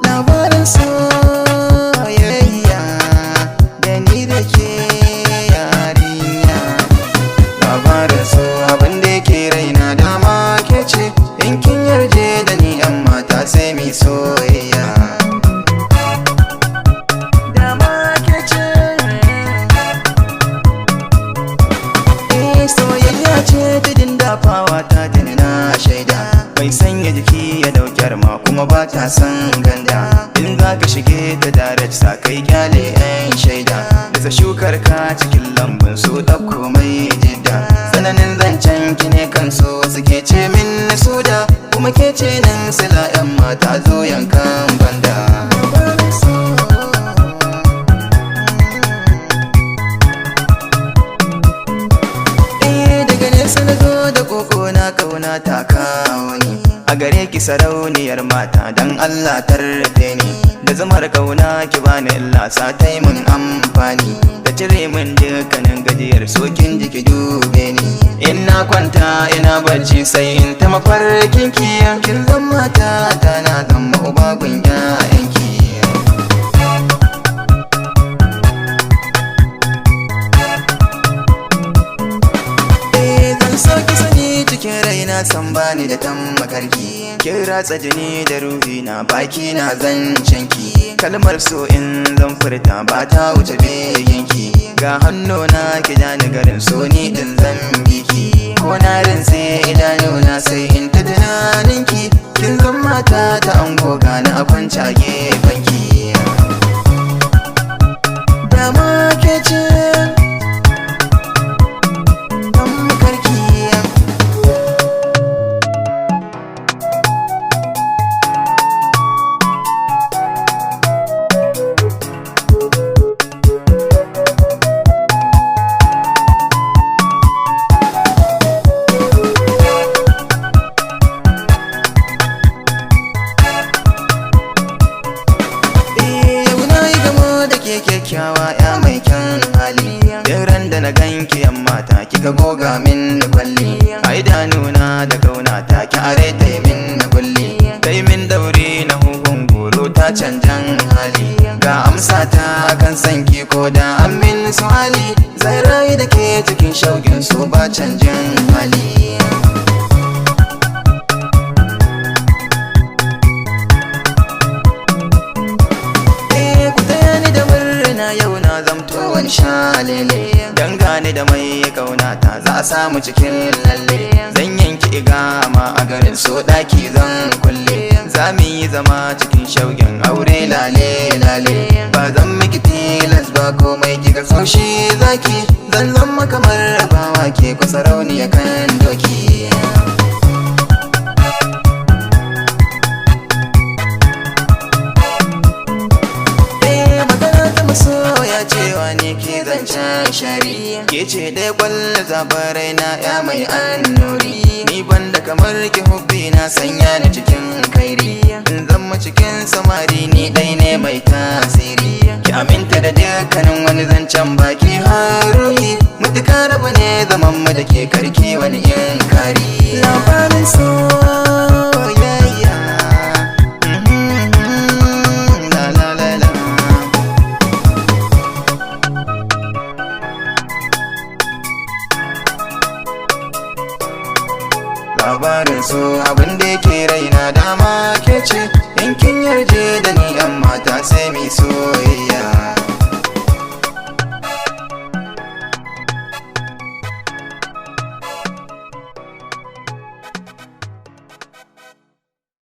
Labarin soyayya da ni da ke yarinya. Labarin so abin da yake raina dama ke ce, in kin yarje da ni yan mata sai mi soyayya. Dama ke ce soyayya ce tudun dafawa ta tuni na shaida, bai sanya jiki ya daukar ma kuma ba ta san ganda. In za ka shige ta direct sa kai kyale yan shaida, bisa shukar ka cikin lambun so ɗauko mai jidda. Tsananin zancen ki ne kan so suke ce min suda, kuma ke ce nan sila yan mata zo yankan banda. Daga nesa na zo da koko na kauna ta kawo ni, a gare ki sarauniyar mata dan Allah tarrafe ni. Da zamar kauna ki bani illa sa ta mun amfani, da cire min dukkanin gajiyar sokin jiki dube ni. In na kwanta ina barci sai in ta mafarkin ki, kin zan mata ta na zama uba gun ƴaƴanki. Zan so ki sani cikin raina san bani da tammakarki, kin ratsa jini da ruhi na baki na zancen ki. Kalmar so in zan furta ba ta wuce beginki, ga hannuna ki jani garin so ni din zan biki. Ko na rinse idanuna sai in ta tunaninki, kin zan mata ta ango gani a kwance a gefenki. Dama ke ce kyakkyawa ya mai kyan hali, ran da na ganki yan mata kika goga min kwalli. A idanuna da kauna ta ki are ta min kulli, ta min daure na huhun goro ta canjan hali. Ga amsa ta kan sanki ko da an min su'ali, zai rayu da ke cikin shaugin su ba canjin hali. Shalele dangane da mai kaunata za a samu cikin lalle. Zan yanki igama a garin so daki zan kulle, za mu yi zama cikin shaugin aure lale lale. Ba zan miki tilas ba komai kika so shi zaki, zan zama kamar bawa ke kusa rauniya kan doki. Cewa ne ke zancen shari, ke ce dai kwallo zabarai na ya mai annuri. Ni banda kamar ki hubbi na sanya ni cikin kairi, in zama cikin samari ni dai ne mai tasiri. Ki aminta da dukkanin wani zancen baki haruri, mutuka raba ne zaman mu da ke karki wani yin kari. Labarin soyayya labarin so abin da yake raina dama ke ce, in kin yarje da ni yan mata sai mi so.